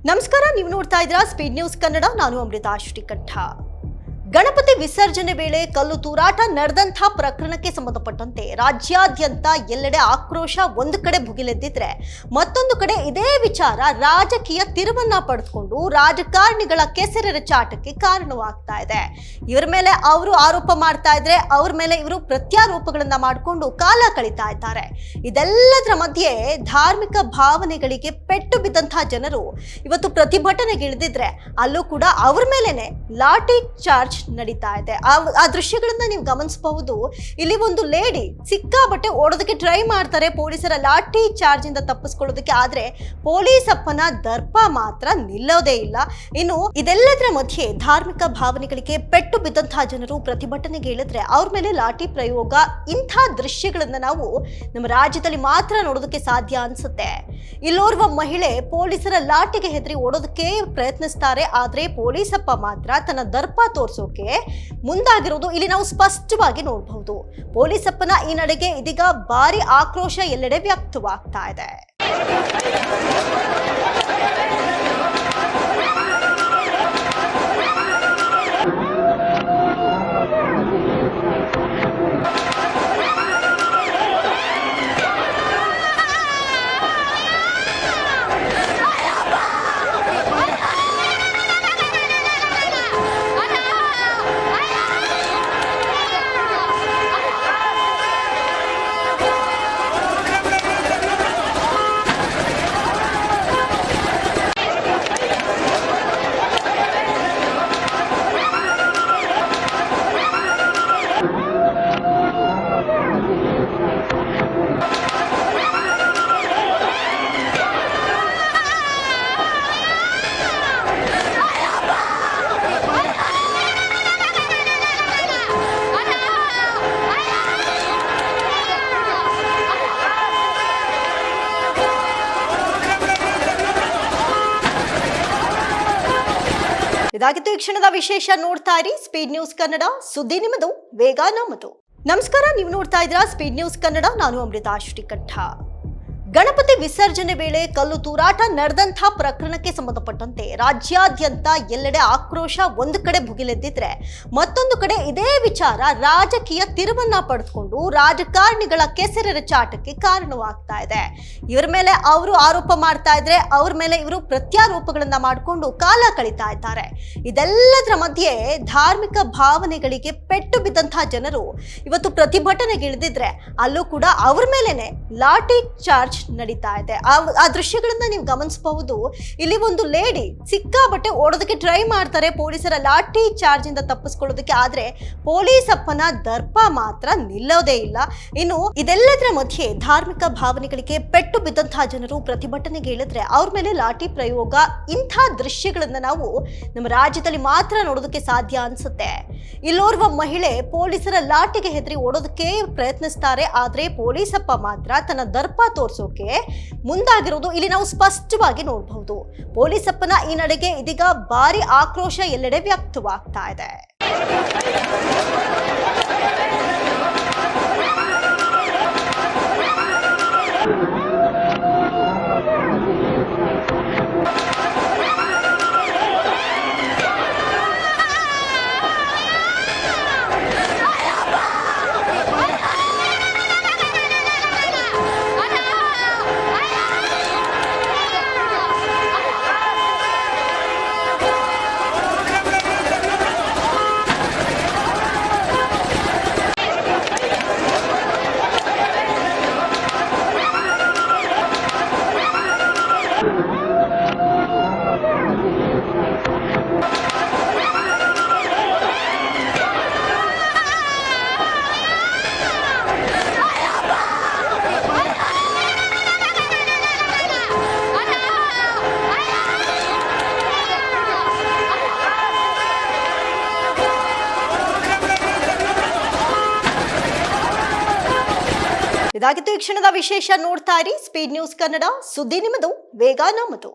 ನಮಸ್ಕಾರ, ನೀವು ನೋಡ್ತಾ ಇದ್ದೀರಾ ಸ್ಪೀಡ್ ನ್ಯೂಸ್ ಕನ್ನಡ. ನಾನು ಅಮೃತ ಶ್ರೀಕಂಠ. ಗಣಪತಿ ವಿಸರ್ಜನೆ ವೇಳೆ ಕಲ್ಲು ತೂರಾಟ ನಡೆದಂಥ ಪ್ರಕರಣಕ್ಕೆ ಸಂಬಂಧಪಟ್ಟಂತೆ ರಾಜ್ಯಾದ್ಯಂತ ಎಲ್ಲೆಡೆ ಆಕ್ರೋಶ ಒಂದು ಕಡೆ ಭುಗಿಲೆದ್ದಿದ್ರೆ, ಮತ್ತೊಂದು ಕಡೆ ಇದೇ ವಿಚಾರ ರಾಜಕೀಯ ತಿರುವನ್ನ ಪಡೆದುಕೊಂಡು ರಾಜಕಾರಣಿಗಳ ಕೆಸರೆರ ಚಾಟಕ್ಕೆ ಕಾರಣವಾಗ್ತಾ ಇದೆ. ಇವರ ಮೇಲೆ ಅವರು ಆರೋಪ ಮಾಡ್ತಾ ಇದ್ರೆ, ಅವ್ರ ಮೇಲೆ ಇವರು ಪ್ರತ್ಯಾರೋಪಗಳನ್ನ ಮಾಡಿಕೊಂಡು ಕಾಲ ಕಳೀತಾ ಇದ್ದಾರೆ. ಇದೆಲ್ಲದರ ಮಧ್ಯೆ ಧಾರ್ಮಿಕ ಭಾವನೆಗಳಿಗೆ ಪೆಟ್ಟು ಬಿದ್ದಂತಹ ಜನರು ಇವತ್ತು ಪ್ರತಿಭಟನೆಗೆ ಇಳಿದಿದ್ರೆ, ಅಲ್ಲೂ ಕೂಡ ಅವ್ರ ಮೇಲೇನೆ ಲಾಠಿ ಚಾರ್ಜ್ ನಡೀತಾ ಇದೆ. ಆ ದೃಶ್ಯಗಳನ್ನ ನೀವು ಗಮನಿಸಬಹುದು. ಇಲ್ಲಿ ಒಂದು ಲೇಡಿ ಸಿಕ್ಕಾಬಟ್ಟೆ ಓಡೋದಕ್ಕೆ ಟ್ರೈ ಮಾಡ್ತಾರೆ ಪೊಲೀಸರ ಲಾಠಿ ಚಾರ್ಜ್ ಇಂದ ತಪ್ಪಿಸ್ಕೊಳ್ಳೋದಕ್ಕೆ. ಆದ್ರೆ ಪೊಲೀಸಪ್ಪನ ದರ್ಪ ಮಾತ್ರ ನಿಲ್ಲೋದೇ ಇಲ್ಲ. ಇನ್ನು ಇದೆಲ್ಲದರ ಮಧ್ಯೆ ಧಾರ್ಮಿಕ ಭಾವನೆಗಳಿಗೆ ಪೆಟ್ಟು ಬಿದ್ದಂತಹ ಜನರು ಪ್ರತಿಭಟನೆಗೆ ಇಳಿದ್ರೆ ಅವ್ರ ಮೇಲೆ ಲಾಠಿ ಪ್ರಯೋಗ, ಇಂಥ ದೃಶ್ಯಗಳನ್ನ ನಾವು ನಮ್ಮ ರಾಜ್ಯದಲ್ಲಿ ಮಾತ್ರ ನೋಡೋದಕ್ಕೆ ಸಾಧ್ಯ ಅನ್ಸುತ್ತೆ. ಇಲ್ಲೋರ್ವ ಮಹಿಳೆ ಪೊಲೀಸರ ಲಾಠಿಗೆ ಹೆದರಿ ಓಡೋದಕ್ಕೆ ಪ್ರಯತ್ನಿಸ್ತಾರೆ. ಆದ್ರೆ ಪೊಲೀಸಪ್ಪ ಮಾತ್ರ ತನ್ನ ದರ್ಪ ತೋರಿಸೋಕೆ ಮುಂದಾಗಿರೋದು ಇಲ್ಲಿ ನಾವು ಸ್ಪಷ್ಟವಾಗಿ ನೋಡಬಹುದು. ಪೊಲೀಸಪ್ಪನ ಈ ನಡೆಗೆ ಇದೀಗ ಭಾರಿ ಆಕ್ರೋಶ ಎಲ್ಲೆಡೆ ವ್ಯಕ್ತವಾಗ್ತಾ ಇದೆ. ಇದಾಗಿತ್ತು ಈ ಕ್ಷಣದ ವಿಶೇಷ. ನೋಡ್ತಾ ಇರಿ ಸ್ಪೀಡ್ ನ್ಯೂಸ್ ಕನ್ನಡ, ಸುದ್ದಿ ನಿಮ್ಮದು, ವೇಗ ನಮ್ಮದು. ನಮಸ್ಕಾರ, ನೀವು ನೋಡ್ತಾ ಇದ್ದೀರಾ ಸ್ಪೀಡ್ ನ್ಯೂಸ್ ಕನ್ನಡ. ನಾನು ಅಮೃತ ಶ್ರೀಕಂಠ. ಗಣಪತಿ ವಿಸರ್ಜನೆ ವೇಳೆ ಕಲ್ಲು ತೂರಾಟ ನಡೆದಂಥ ಪ್ರಕರಣಕ್ಕೆ ಸಂಬಂಧಪಟ್ಟಂತೆ ರಾಜ್ಯಾದ್ಯಂತ ಎಲ್ಲೆಡೆ ಆಕ್ರೋಶ ಒಂದು ಕಡೆ ಭುಗಿಲೆದ್ದಿದ್ರೆ, ಮತ್ತೊಂದು ಕಡೆ ಇದೇ ವಿಚಾರ ರಾಜಕೀಯ ತಿರುವನ್ನ ಪಡೆದುಕೊಂಡು ರಾಜಕಾರಣಿಗಳ ಕೆಸರೆರ ಚಾಟಕ್ಕೆ ಕಾರಣವಾಗ್ತಾ ಇದೆ. ಇವರ ಮೇಲೆ ಅವರು ಆರೋಪ ಮಾಡ್ತಾ ಇದ್ರೆ, ಅವ್ರ ಮೇಲೆ ಇವರು ಪ್ರತ್ಯಾರೋಪಗಳನ್ನ ಮಾಡಿಕೊಂಡು ಕಾಲ ಕಳೀತಾ ಇದ್ದಾರೆ. ಇದೆಲ್ಲದರ ಮಧ್ಯೆ ಧಾರ್ಮಿಕ ಭಾವನೆಗಳಿಗೆ ಪೆಟ್ಟು ಬಿದ್ದಂತಹ ಜನರು ಇವತ್ತು ಪ್ರತಿಭಟನೆಗೆ ಇಳಿದಿದ್ರೆ, ಅಲ್ಲೂ ಕೂಡ ಅವ್ರ ಮೇಲೇನೆ ಲಾಠಿ ಚಾರ್ಜ್ ನಡೀತಾ ಇದೆ. ಆ ದೃಶ್ಯಗಳನ್ನ ನೀವು ಗಮನಿಸಬಹುದು. ಇಲ್ಲಿ ಒಂದು ಲೇಡಿ ಸಿಕ್ಕಾಬಟ್ಟೆ ಓಡೋದಕ್ಕೆ ಟ್ರೈ ಮಾಡ್ತಾರೆ ಪೊಲೀಸರ ಲಾಠಿ ಚಾರ್ಜ್ ಇಂದ ತಪ್ಪಿಸ್ಕೊಳ್ಳೋದಕ್ಕೆ. ಆದ್ರೆ ಪೊಲೀಸಪ್ಪನ ದರ್ಪ ಮಾತ್ರ ನಿಲ್ಲೋದೇ ಇಲ್ಲ. ಇನ್ನು ಇದೆಲ್ಲದರ ಮಧ್ಯೆ ಧಾರ್ಮಿಕ ಭಾವನೆಗಳಿಗೆ ಪೆಟ್ಟು ಬಿದ್ದಂತಹ ಜನರು ಪ್ರತಿಭಟನೆಗೆ ಇಳಿದ್ರೆ ಅವ್ರ ಮೇಲೆ ಲಾಠಿ ಪ್ರಯೋಗ, ಇಂಥ ದೃಶ್ಯಗಳನ್ನ ನಾವು ನಮ್ಮ ರಾಜ್ಯದಲ್ಲಿ ಮಾತ್ರ ನೋಡೋದಕ್ಕೆ ಸಾಧ್ಯ ಅನ್ಸುತ್ತೆ. ಇಲ್ಲೋರ್ವ ಮಹಿಳೆ ಪೊಲೀಸರ ಲಾಠಿಗೆ ಹೆದರಿ ಓಡೋದಕ್ಕೆ ಪ್ರಯತ್ನಿಸ್ತಾರೆ. ಆದ್ರೆ ಪೊಲೀಸಪ್ಪ ಮಾತ್ರ ತನ್ನ ದರ್ಪ ತೋರಿಸೋಕೆ ಮುಂದಾಗಿರೋದು ಇಲ್ಲಿ ನಾವು ಸ್ಪಷ್ಟವಾಗಿ ನೋಡಬಹುದು. ಪೊಲೀಸಪ್ಪನ ಈ ನಡೆಗೆ ಇದೀಗ ಭಾರಿ ಆಕ್ರೋಶ ಎಲ್ಲೆಡೆ ವ್ಯಕ್ತವಾಗ್ತಾ ಇದೆ. ಇದಾಗಿತ್ತು ಈ ಕ್ಷಣದ ವಿಶೇಷ. ನೋಡ್ತಾ ಇರಿ ಸ್ಪೀಡ್ ನ್ಯೂಸ್ ಕನ್ನಡ, ಸುದ್ದಿ ನಿಮ್ಮದು, ವೇಗ ನಮ್ಮದು.